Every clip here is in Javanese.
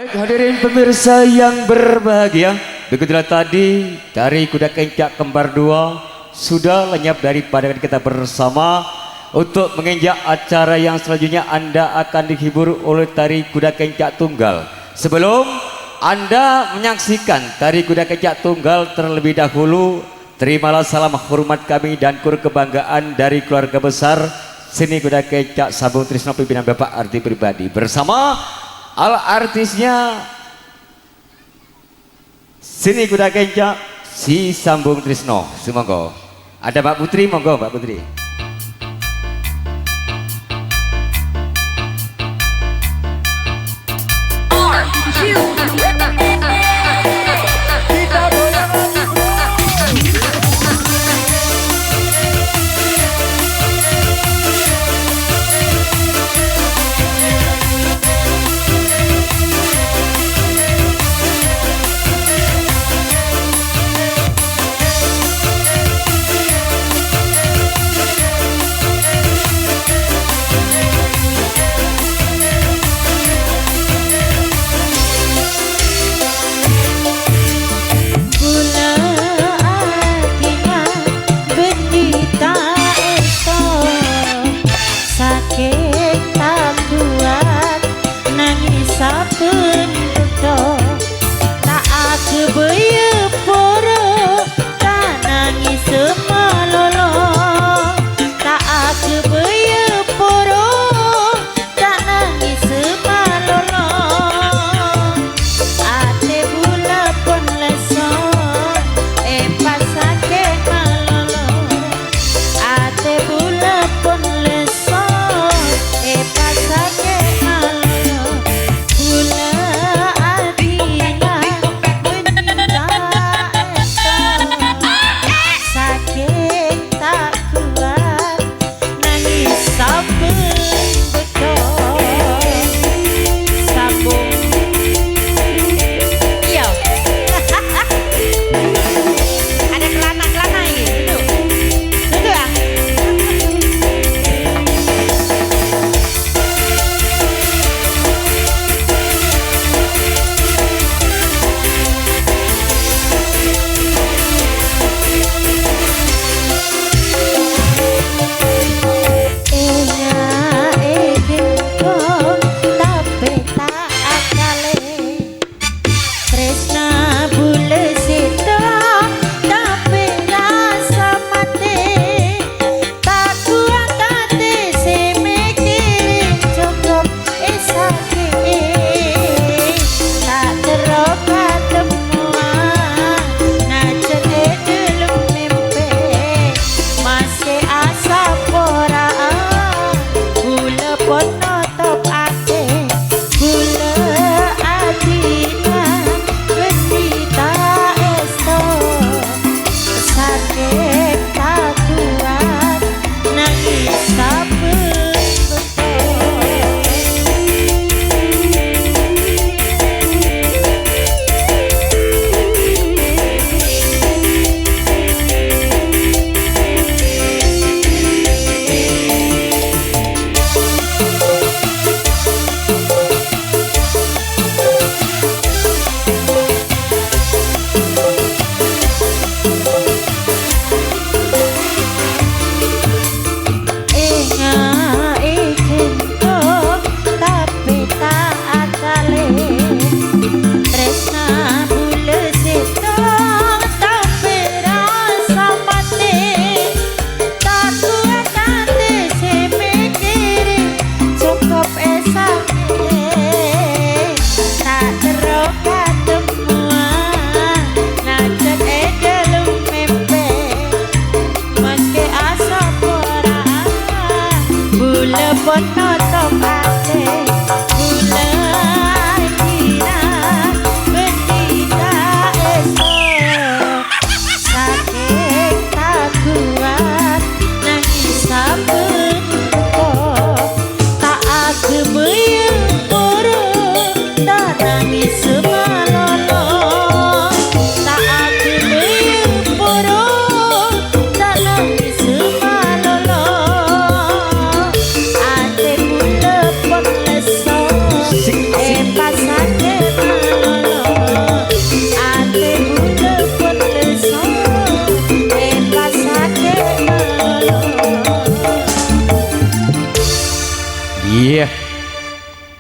Hadirin pemirsa yang berbahagia, begitulah tadi dari Kuda Kencak Kembar Dua sudah lenyap dari pandangan kita bersama. Untuk menginjak acara yang selanjutnya Anda akan dihibur oleh tari Kuda Kencak Tunggal. Sebelum Anda menyaksikan tari Kuda Kencak Tunggal terlebih dahulu, terimalah salam hormat kami dan kur kebanggaan dari keluarga besar seni Kuda Kencak Sambung Trisno pimpinan Bapak Arti Pribadi bersama artisnya seni Kuda Kencak si Sambung Trisno. Semoga ada Mbak Putri, monggo Mbak Putri.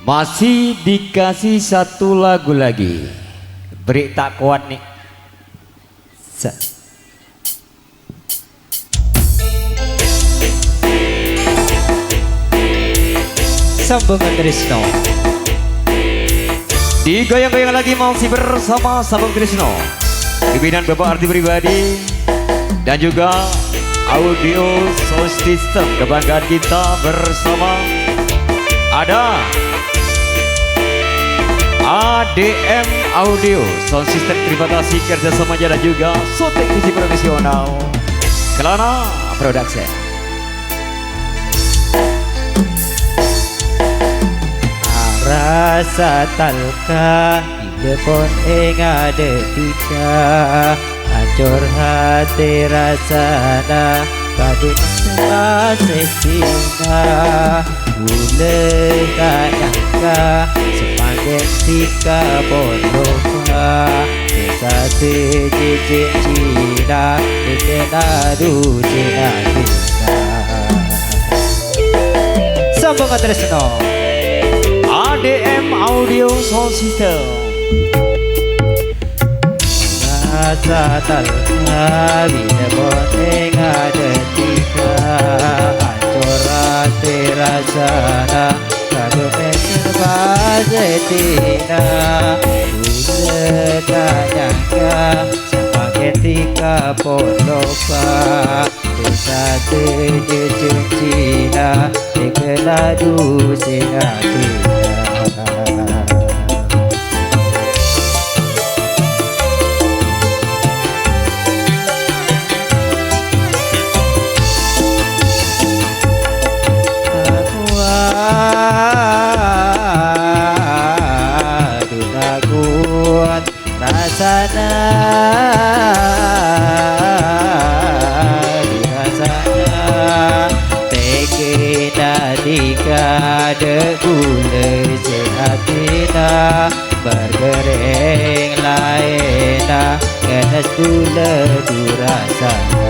Masih dikasih satu lagu lagi. Beri tak kuat nih. Sambungan Trisno. Digoyang-goyang lagi masih bersama Sambung Trisno. Pimpinan Bapak Arti Pribadi dan juga Audio Sound System kebanggaan kita bersama ada ADM Audio Sound System. Terima kasih kerjasamanya dan juga teknisi profesional Kelana Production. Rasa talka hilepon enga detika hancur hati rasana kadut sesina mulai tak nyangka sepanjang tika bodoka desa tejejek Cina dikenadu Cina kita sambungan Trisno. ADM Audio Sound System. Rasa talka bila boteng ada tiga hancur hati rasana kagum serba setina tak nyangka sampai ketika poloka desa tejejek Cina dikeladu singa kita. Rasana teke dadika degule sehatina bergereng laena kenes gula durasana.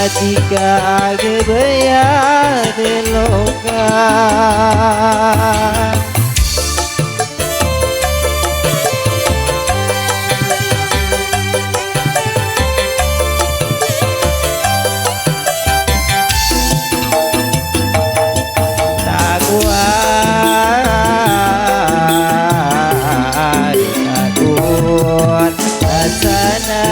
Jika gebaya di loka tak kuat rasana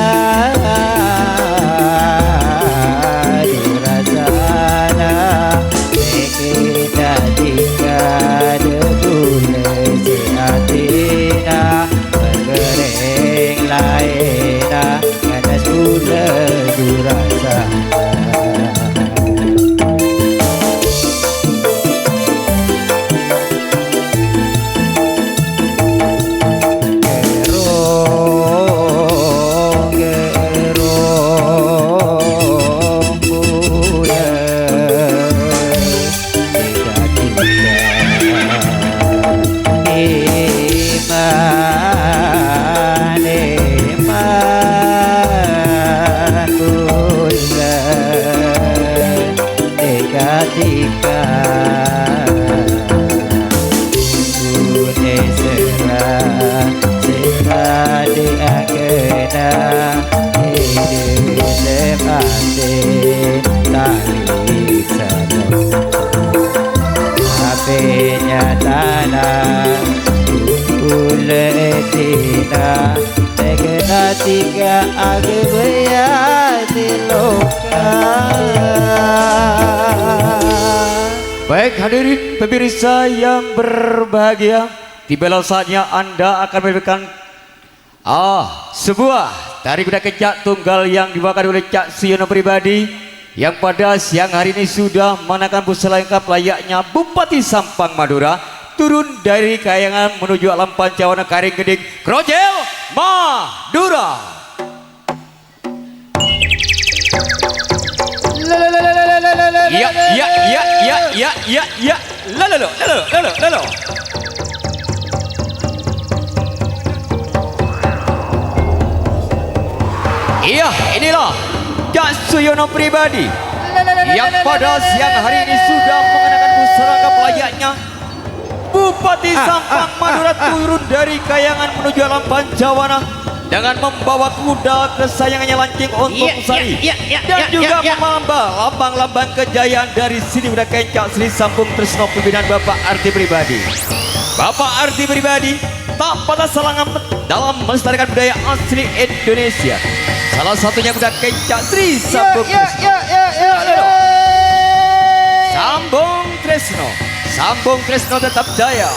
Raden tali sedang HP-nya tanah Uletina Tegena tiga agebaya di loka. Baik hadirin pemirsa yang berbahagia, tibalah saatnya Anda akan memberikan sebuah tari kuda kencak tunggal yang dibawakan oleh Cak Siono pribadi, yang pada siang hari ini sudah mengenakan busana lengkap layaknya Bupati Sampang Madura turun dari Kayangan menuju alam Pancawana Karing Geding Krojel Madura. Ya lalu. Iya, inilah Cak Siono pribadi yang pada siang hari ini sudah mengenakan busana lengkap layaknya Bupati Sampang Madura turun dari Kayangan menuju alam Pancawana dengan membawa kuda kesayangannya Lancing Ontong Sari dan juga membawa lambang-lambang kejayaan dari sini kuda kencak Sri Sambung Tresno pimpinan Bapak Arti pribadi. Bapak Arti pribadi tak patah selangan dalam melestarikan budaya asli Indonesia. Salah satunya kuda kencak Sri Sambung Tresno. Sambung Tresno tetap jaya.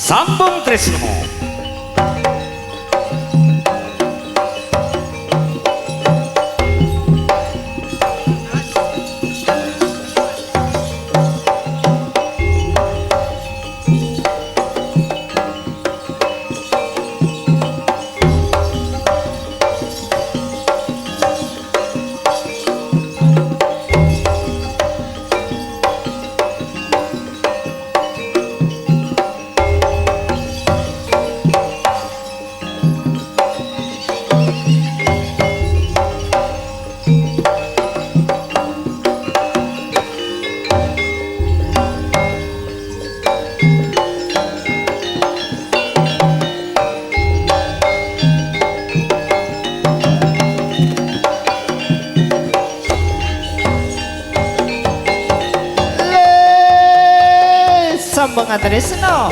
Sambung Tresno. Sambung Tresno.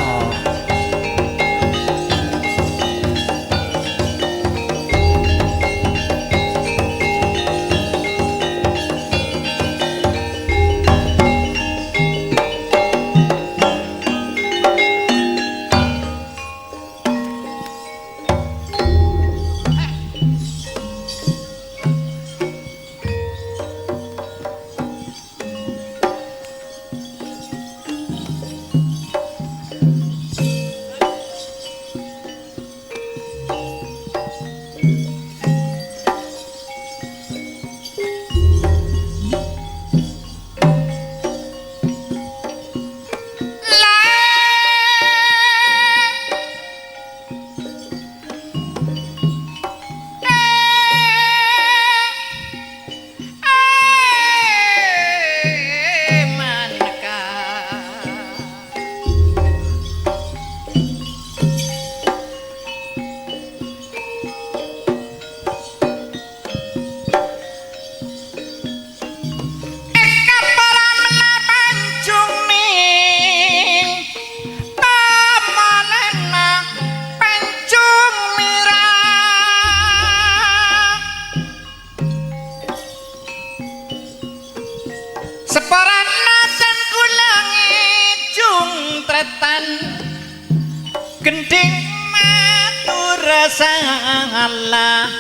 Allah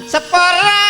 seporanaka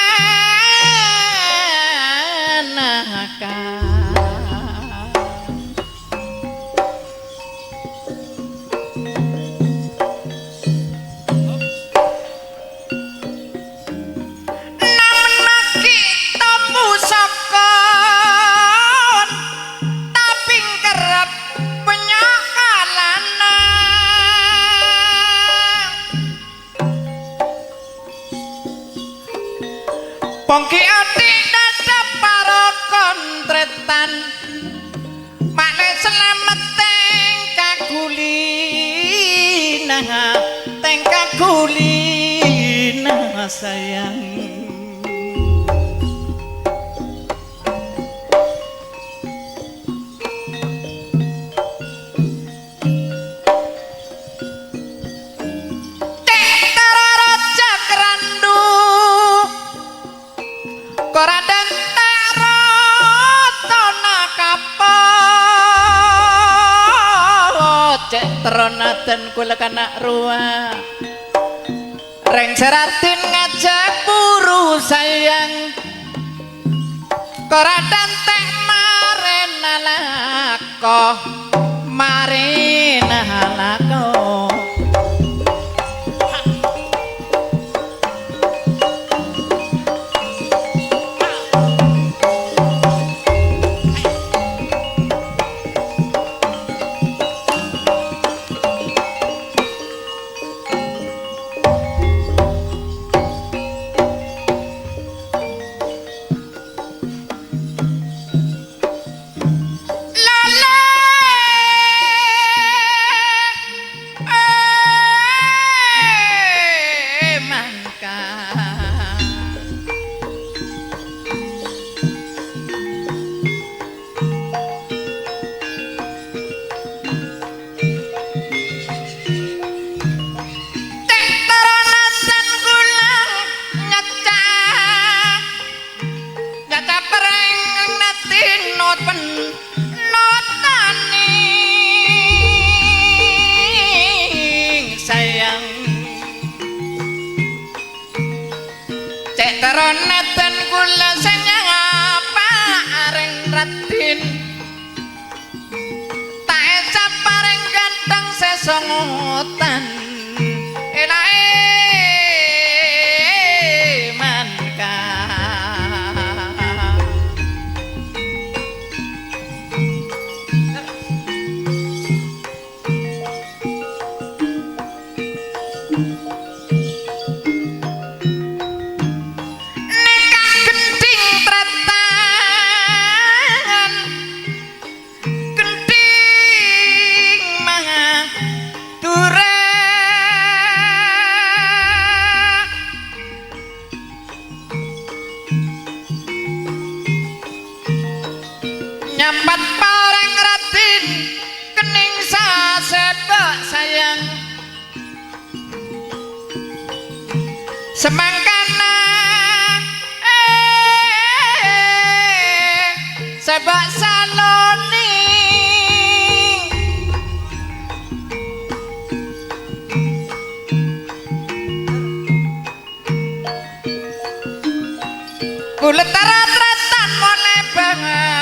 Pongki ati dada para kontretan Makne selameteng kagulina Teng kagulina sayang Koradan tarotona kapot cek teronadan kula kanak ruah reng seratin ngajak buru sayang koradan tek marena lako marena lako Teronatan kula senyang apa areng ratin tak ecap pareng ganteng sesongotan elae manka nyambat pareng ratin kening sasebak sayang semangkana sebak saloni kulit tarat-ratan mone banget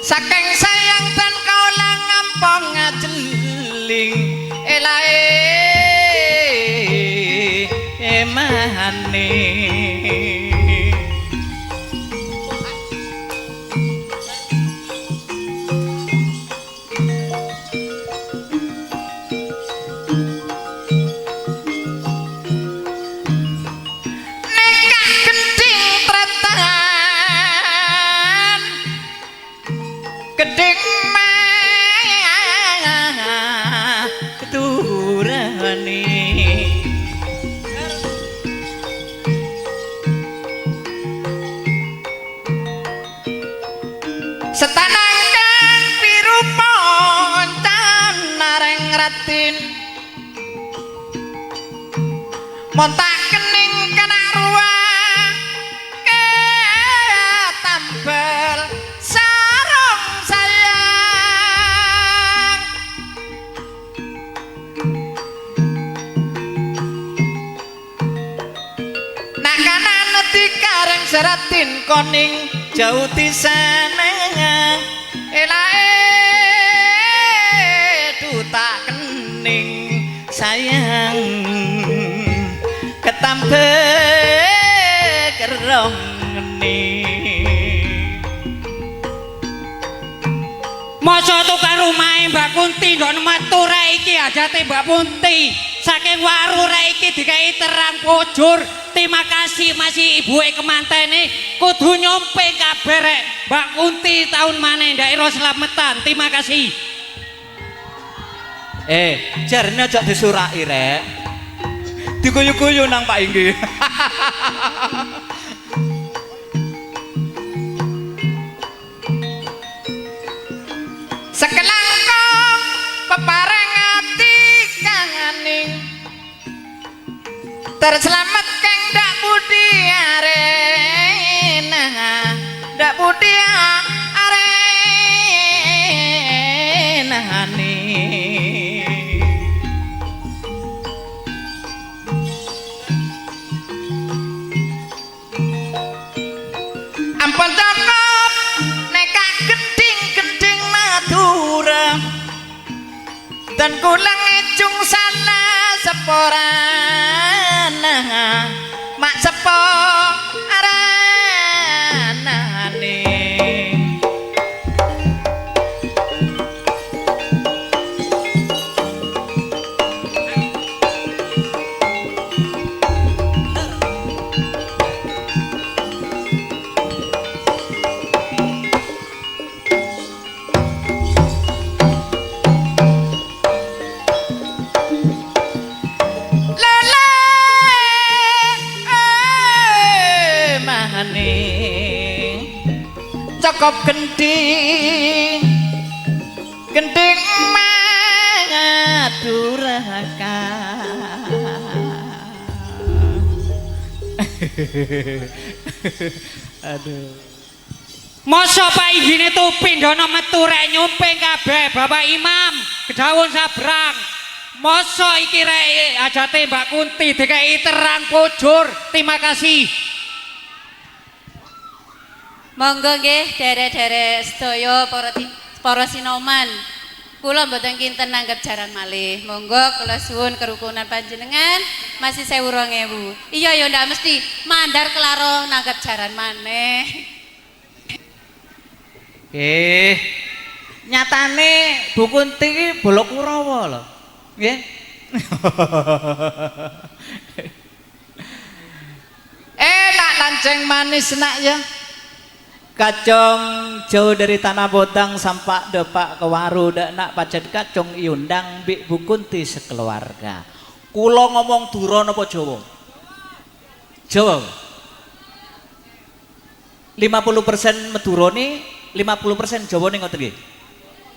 saking sayang dan kau lang ngampong ngajeling elae emane gedeng mah keturane setanangkan biru poncan nareng ratin montak kening kena ruah ke tambal sarung sayang kanan dikareng seratin koning jauh di sana duta kening sayang ketambe kerong Masa tukang rumahe Mbak Kunti ndok metu rek iki ajate Mbak Kunti saking waru rek iki dikai terang pojur. Terima kasih masih ibuke kemantene kudu nyompe kabeh rek Mbak Kunti tahun maneh ndak ira slametan. Terima kasih. Jarene aja disuraki rek. Diguyu-guyu nang Pak Inggi. Sekelangkong pepareng ati kanganing terselamat keng dak budi arena dak budi arena ampun cokop nekak gending-gending Madura dan kulang ecung sana seporana mak sepo aranane cokop gending gending Maduraka aduh Masa Pak Inggine tupi ndono metu rek nyumping kabeh Bapak Imam kedawun sabrang. Masa iki rek ajate Mbak Kunti dikai terang pojur. Terima kasih. Monggo nggih derek-derek sedaya para sinoman. Kula mboten kinten nanggep jaran malih. Monggo kula suwun kerukunan panjenengan masih 1000-2000. Iya ya ndak mesti mandar kelaro nanggep jaran maneh. Nyatane Bu Kunti iki bolok Kurawa lho. Nggih. Enak lanceng manis nak ya. Kacong jauh dari tanah Bodang sampai depak ke waru dak nak pacet kacong iundang Bik Bu Kunti sekeluarga. Kulo ngomong Dura napa Jawa? Jawa. 50% Madurane, 50% Jawane ngoten nggih.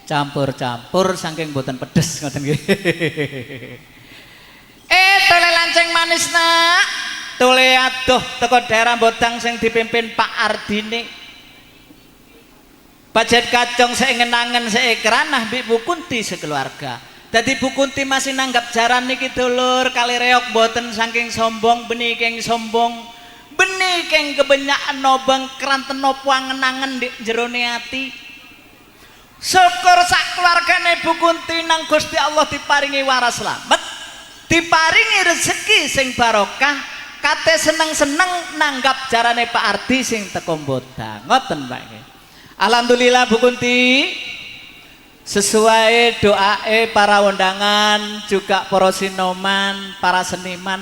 Campur-campur saking boten pedes ngoten nggih. Tole lanceng manis nak. Tole adoh teko daerah Bodang sing dipimpin Pak Ardini. Pajet kacong saya ngenangan saya keranah Bik Bu Kunti sekeluarga. Jadi Bu Kunti masih nanggap jaran niki dulur kali reok boten saking sombong benih keng sombong benih keng kebanyakan nobang keranten nopo ngenangan di jerone ati. Syukur sak keluargane Bu Kunti nang Gusti Allah diparingi waras slamet, diparingi rezeki sing barokah, kate seneng-seneng nanggap jarane Pak Ardi sing teko Bodang. Ngoten Pak nggih. Alhamdulillah Bu Kunti sesuai doae para undangan juga para sinoman, para seniman,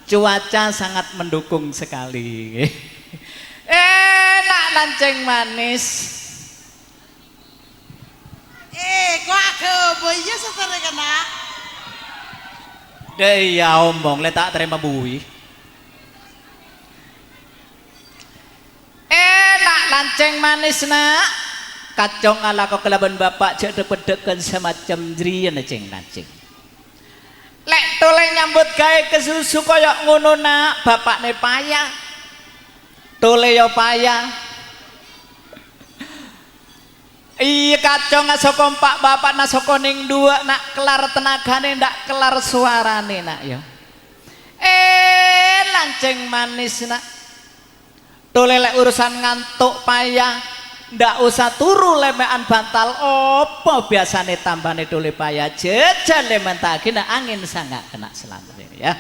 cuaca sangat mendukung sekali. Enak lanceng manis. Kok agak iya sebenarnya kena? Iya omong, letak terima bui. Enak lanceng manis nak. Kacong ala kok kelaban bapak jadi pedekan semacam jerian ceng lanceng. Lek toleng nyambut gawe kesusu koyok ngono nak, bapak ne payah. Tole yo payah. Iya kacong ngasoko pak bapak nasoko ning dua nak kelar tenagane ndak kelar suarane nak yo. lancing manis nak. Tolelek urusan ngantuk payah, ndak usah turu lemean bantal opo biasane tambane tole payah jejal lemen tagi nak angin sangat kena selambe ya.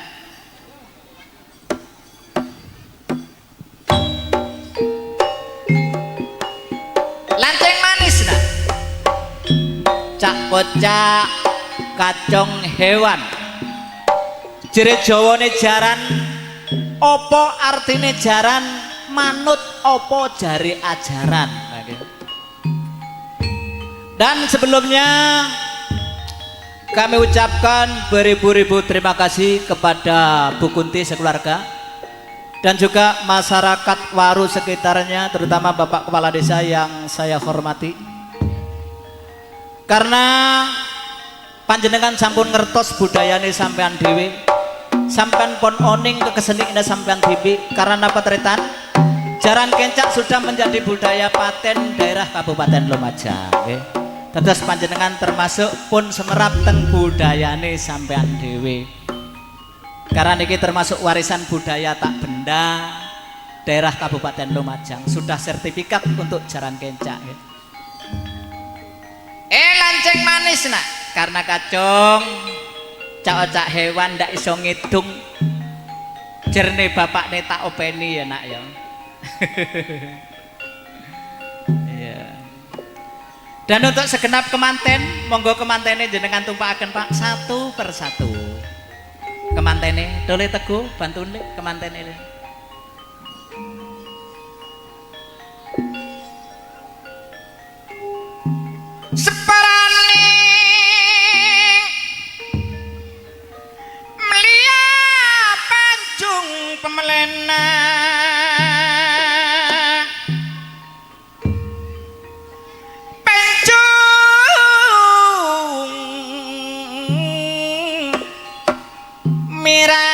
Lancing manis nak. Cak kocak kacong hewan. Jere Jawane jaran opo artine jaran manut opo jari ajaran. Dan sebelumnya kami ucapkan beribu-ribu terima kasih kepada Bu Kunti sekeluarga dan juga masyarakat Waru sekitarnya, terutama Bapak Kepala Desa yang saya hormati, karena panjenengan sampun ngertos budayane sampean dhewe, sampean pon oning ke kesenian sampean dhewe. Karena apa tretan? Jaran kencak sudah menjadi budaya paten daerah Kabupaten Lumajang. Terus panjenengan termasuk pun semerap teng budayane sampean dhewe. Karena niki termasuk warisan budaya tak benda daerah Kabupaten Lumajang, sudah sertifikat untuk jaran kencak. Lancing manis nak, karena kacong cak hewan ndak iso ngitung. Jerne bapakne tak openi ya nak ya. Iya. Dan untuk segenap kemanten, monggo kemantene jenengan tumpakaken Pak satu persatu. Kemantene, dole teguh bantune kemantene. Separane melia pancung pemelena pancung mirang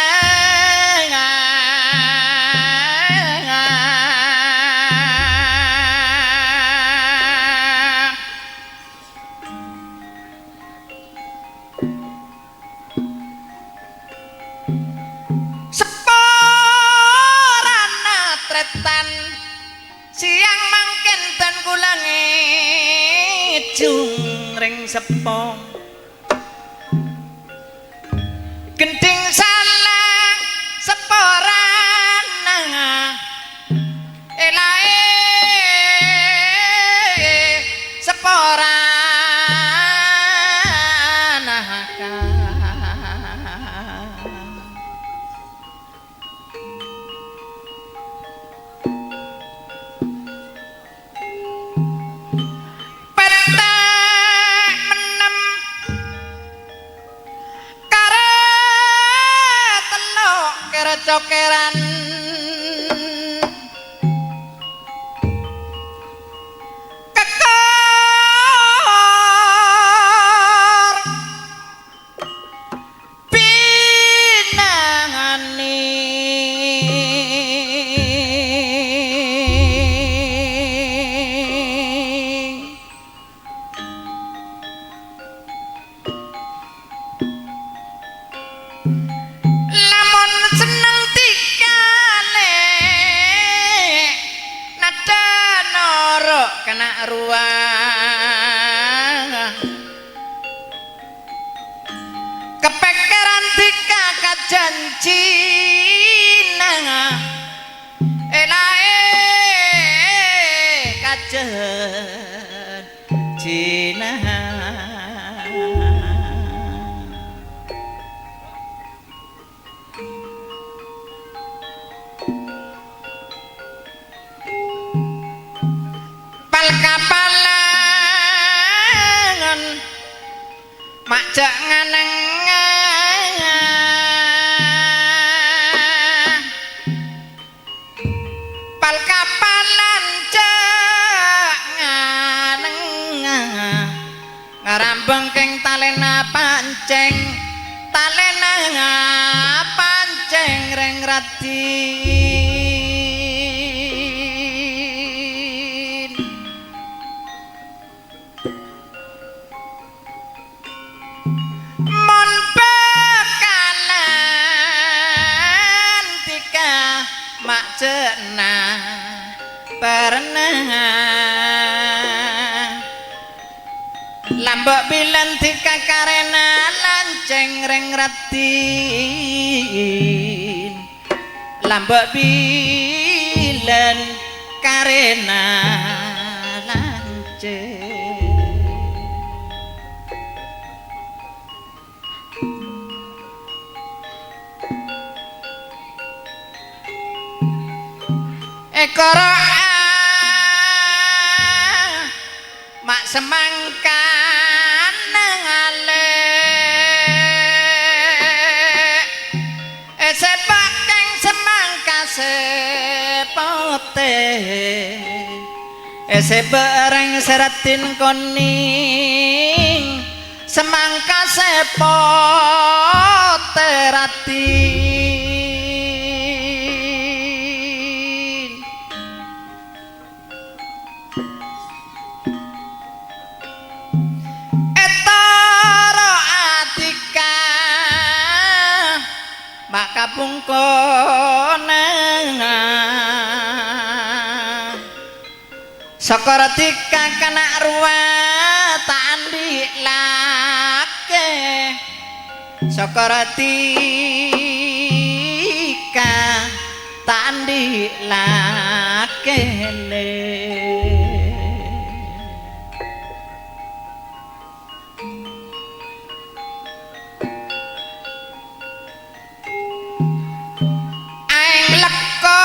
siang mangken dan kulange jungring sepong gending salah seporan elae seporan cokeran kekor pinangani lamun seneng kena ruang kepekeran dikakat janji nang elae kajen jina kapalangan mak jak nganeng pal kapalan jak nganeng ngarambeng keng talena panceng reng rati pernah lambok bilen dikakarena lanceng reng ratin lambok bilen karena lanceng ekoro mak semangkan ngale sepak keng semangka sepote sebereng seratin koning semangka sepote ratin etoro atika maka pungkona Sokaratika kana ruwa tandi lake Sokaratika tandi lake le aing leko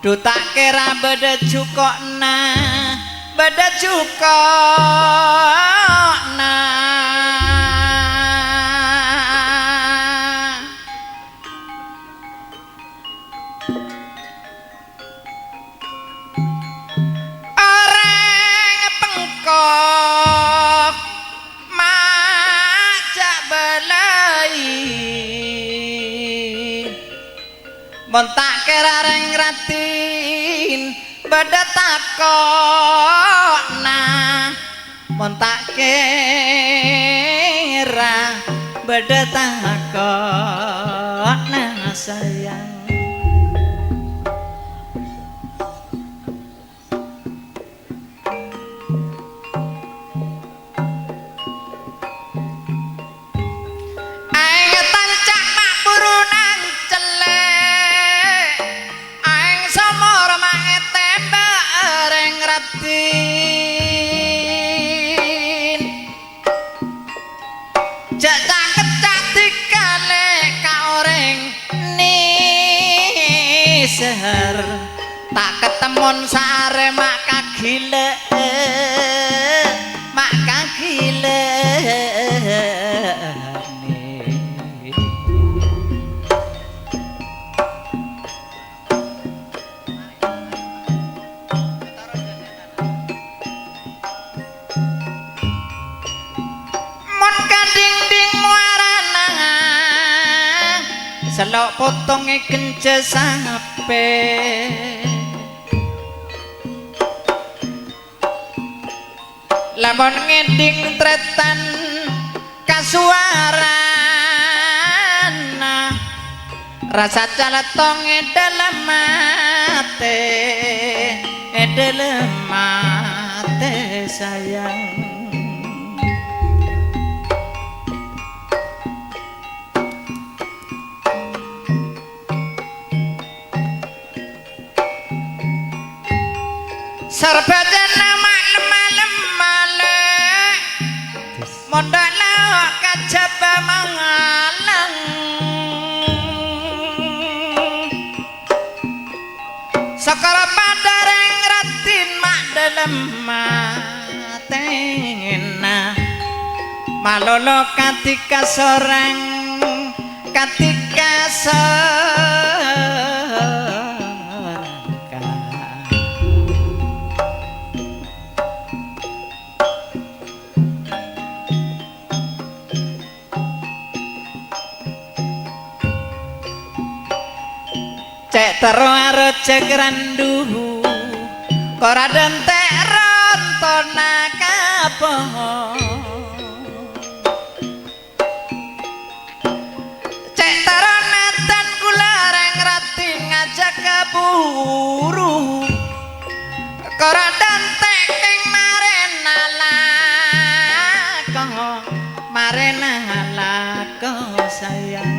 duta kira beda cukokna beda cukokna orang pengkok majak belai montak kira reng ratin beda takokna montak kira beda takokna sayang aing tancak mak burunan celek aing somor mak tembak reng ratin jajak kecak dikale ka oreng ni seher tak ketemun sare mak kagile mak kagile selok potonge kence sape lamun ngeding tretan kasuarana rasa caletonge dalam mate sayang sarbadan nama lemale mondala kajaba mangalang sakara padareng ratin mak dalem matena malolo katika sorang katika cek terus cekrandu ora dentek rontona kabeh cek taronatan kula reng rati ngajak keburu ora dentek ing marena lako sayang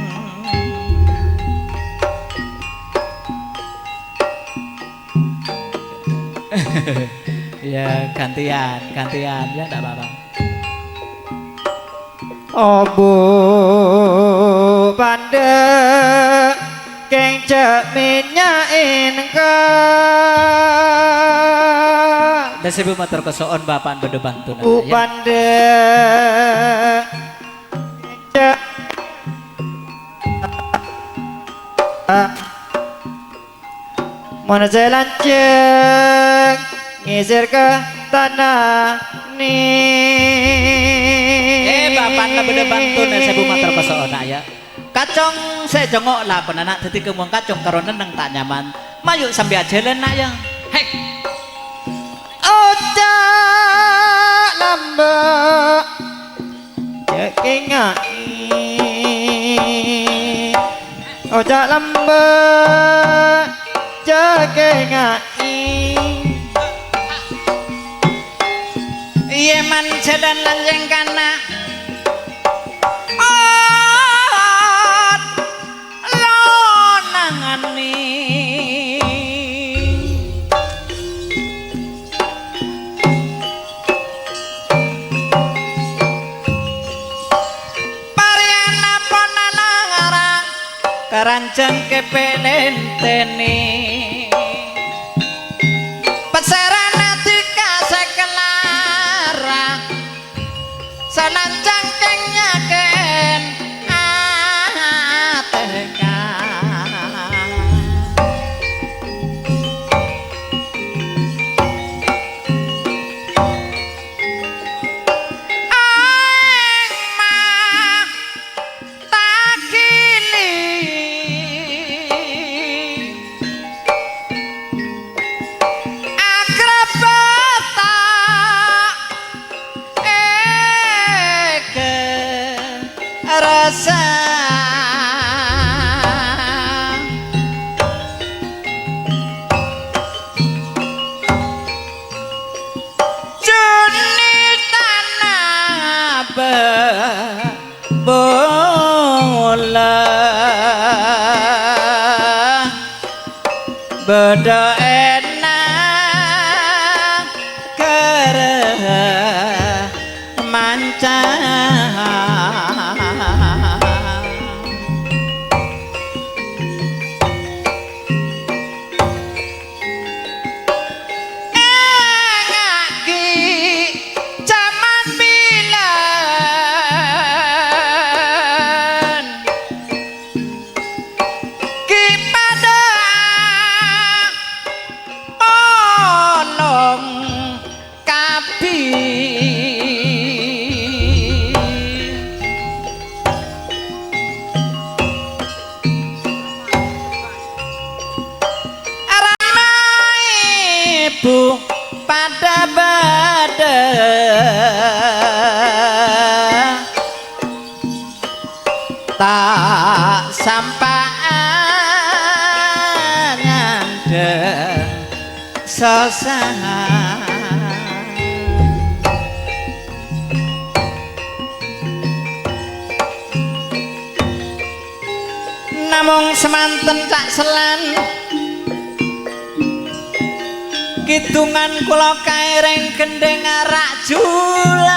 ya gantian ya enggak apa-apa. Obu pande keng cek minyain ka Dasibu matur kesoon bapak bede bantun ya. Upande cek mana jalan cek ngisir ke tanah ni bapak bede bantun dasibu matur kesoon ya. Kacong saya jongok lah penanak dadi kemong kacong karo neneng tak nyaman. Mayuk sambil ajelen nak ya. Hei. Oja lambak cekingai Oja lambak cekingai Iya man jalan lanjeng kana lonangani Pariana ponana ngarang karanceng kepelenteni pesarana tika sekelara sanancang kengnya ken ateka aeng mah takili akrabata eke rasa juni tanah bola beda enak kere mancang engaki zaman bilen ki pada polong kapi ramai ibu pada bada tak sampaan nyandeng sosah namung semanten cak selan kidungan kula kaireng gendeng arak juli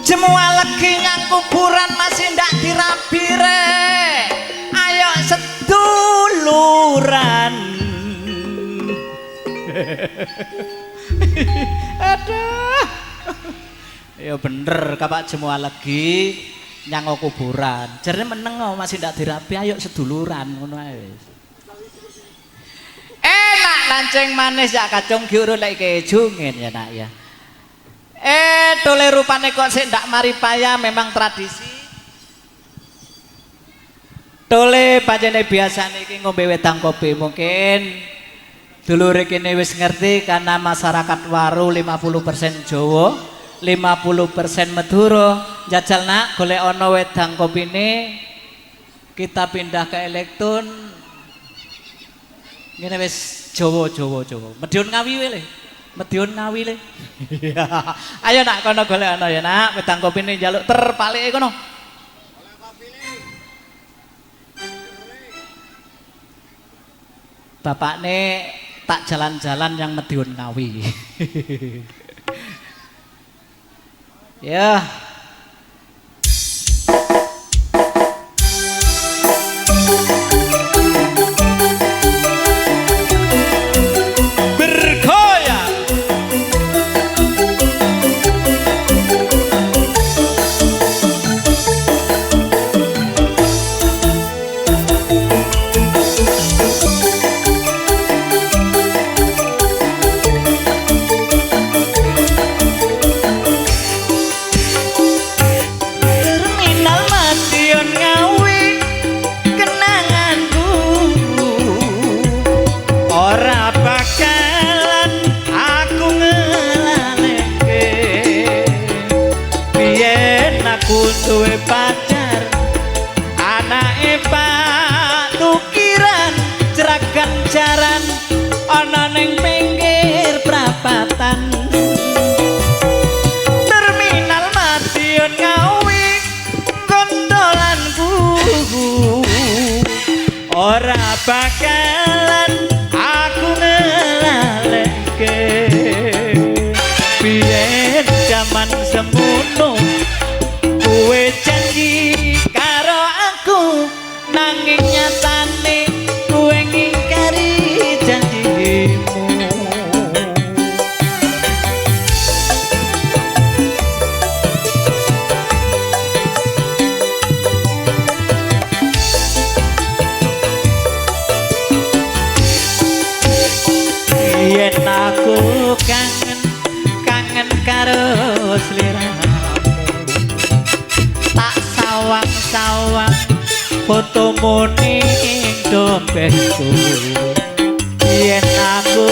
semua legi nyang kuburan masih ndak dirabi re ayo seduluran aduh ya bener kapak semua lagi nyang kuburan jarene meneng masih ndak dirabi ayo seduluran ngono ae enak lanceng manis ya kacung giuru lek keju ngene ya nak ya tole rupane kok sik ndak mari payah memang tradisi Tole pancene biasane iki ngombe wedang kopi mungkin dulure kene wis ngerti karena masyarakat Waru 50% Jawa, 50% Madura. Jajal nak golek ana wedang kopine kita pindah ke elektron. Ngene wis Jawa. Medion Ngawi le. Medion Ngawi le. Ayo nak kono golek ana ya nak wedang kopine njaluk terpalike kono. Bapakne tak jalan-jalan yang Medion Ngawi. Ya. Bergoyang. Duwe pacar anake Pak Tukiran jeragan jaran ana ning pinggir prapatan terminal Madiun Ngawi gondolanku ora bakalan aku ngelaleke biyen jaman semono kowe janji karo aku nanging nyatane kowe ngingkari janjimu yen aku kangen karo sliramu sawang fotomu ning dompetku yen aku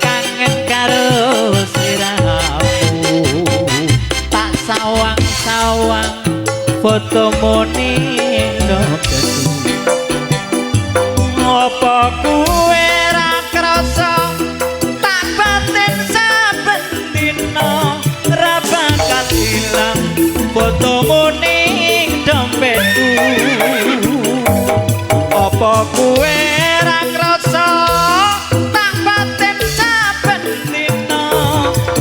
kangen karo sliramu tak sawang fotomu ning dompetku apa kuwe ra krasa tak batin saben dina ra bakal ilang fotomu ning dompetku apa kowe ra krasa tak batin saben dina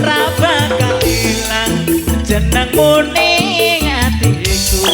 ra bakal ilang jenengmu ning atiku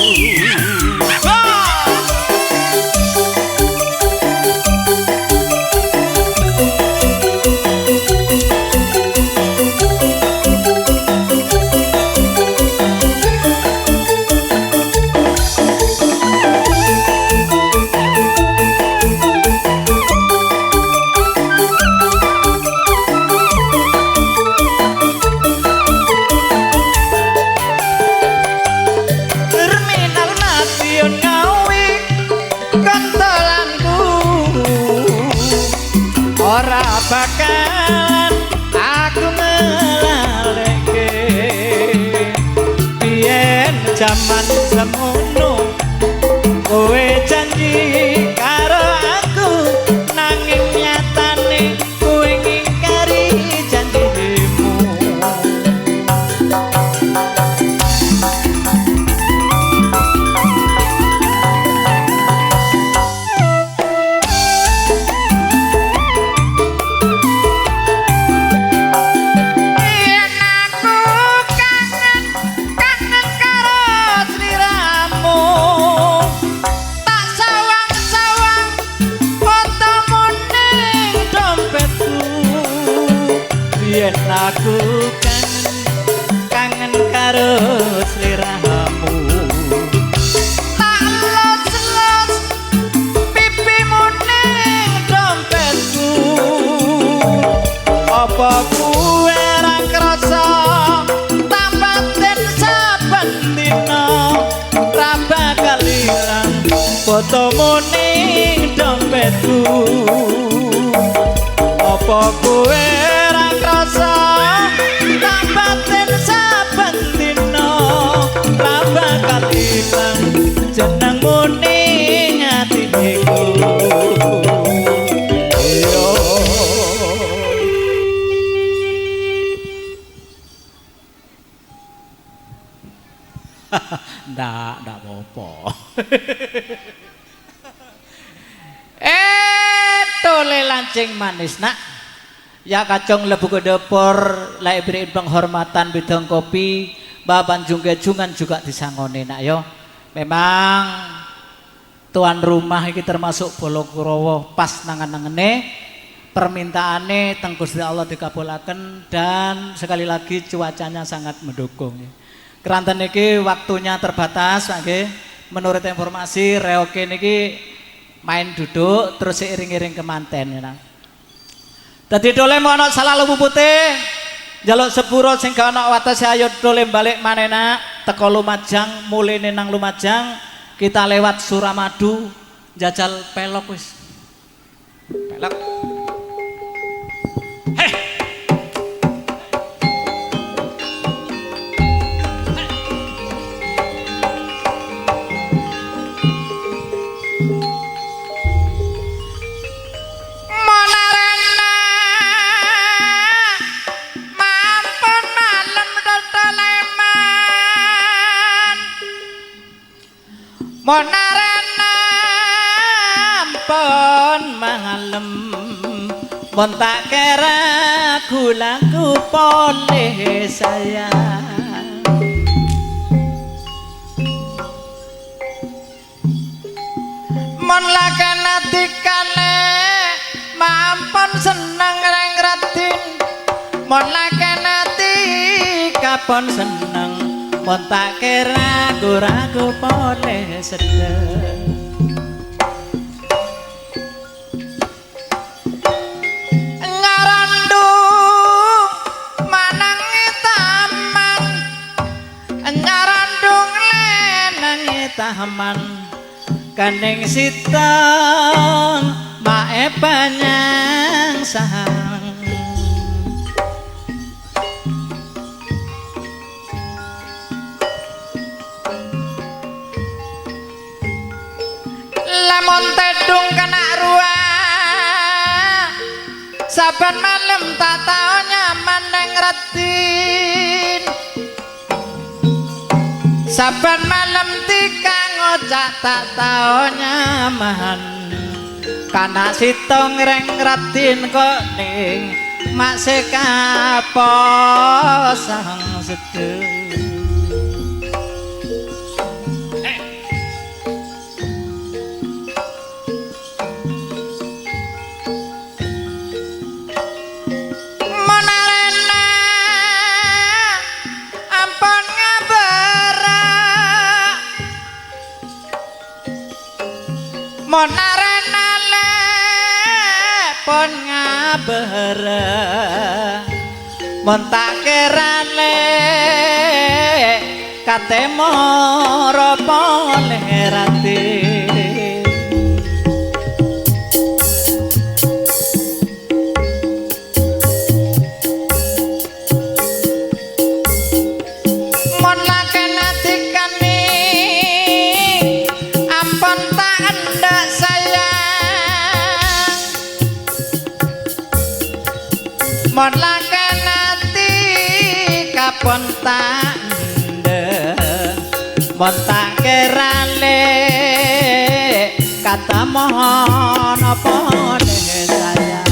fotomu ning dompetku apa kowe ra krasa tak batin saben dina ra bakal ilang jenengmu ning atiku yo ndak apa-apa. Tole lancing manis nak. Ya kacung lebu ke dapur, lek beriin penghormatan bidang kopi, baban jungan juga disangone nak yo. Memang tuan rumah iki termasuk Balakrawa pas nangan-nangene permintaane teng Gusti Allah dikabulaken dan sekali lagi cuacanya sangat mendukung. Keranten niki waktunya terbatas, nggih. Menurut informasi reoke niki main duduk terus seiring-iring kemanten ya. Dadi dole mau ana salah lubu putih. Njaluk sepuro sing gak ana watese ayo dole balik maneh nak. Teko Lumajang, mulene nang Lumajang kita lewat Suramadu jajal pelok wis. Pelok. Monarena ampun malem mon tak kira gulaku poleh sayang mon lakan atikane mampun seneng reng ratin mon lakan ati kapon seneng mon tak kira ragu boleh sedeng ngarandung manangi taman ngarandung lenangi taman kaning sitang mae panyang sahang lamun tedung kena ruah saben malam tak tau nyaman neng retin saben malam tika ngocak tak tau nyaman kana sitong reng retin kok ning masih kaposang sedeng monarena le pon ngabere mon tak kerane kate moro poleh rati mon laken atikane ampun tak ndak sayang mon laken ati kapon tak ndek mon tak kerale kata mohon apa deh sayang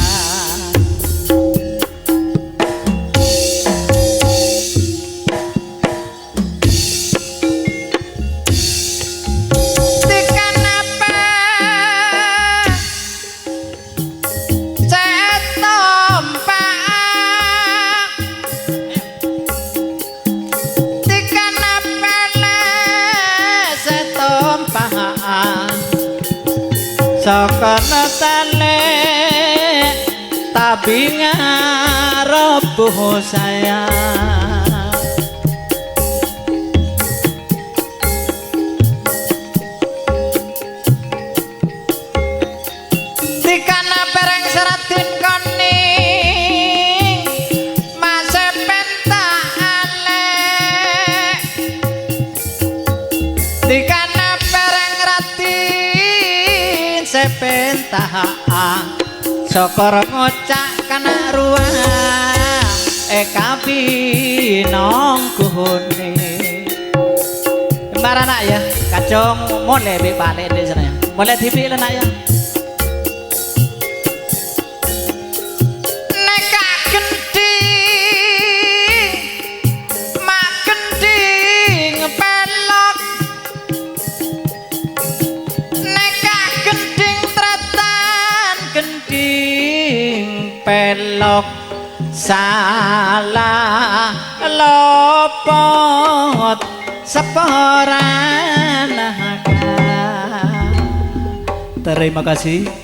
sakana tale tapi ngarebuh sayang sepentah sokor ngocak kana ruang kabinong kuhune marana ya kacong mulai balik di sana ya mulai tipi lah nak ya neka genting mak genting pelok neka genting tretan genting pelok salah lopot seporan. Terima kasih.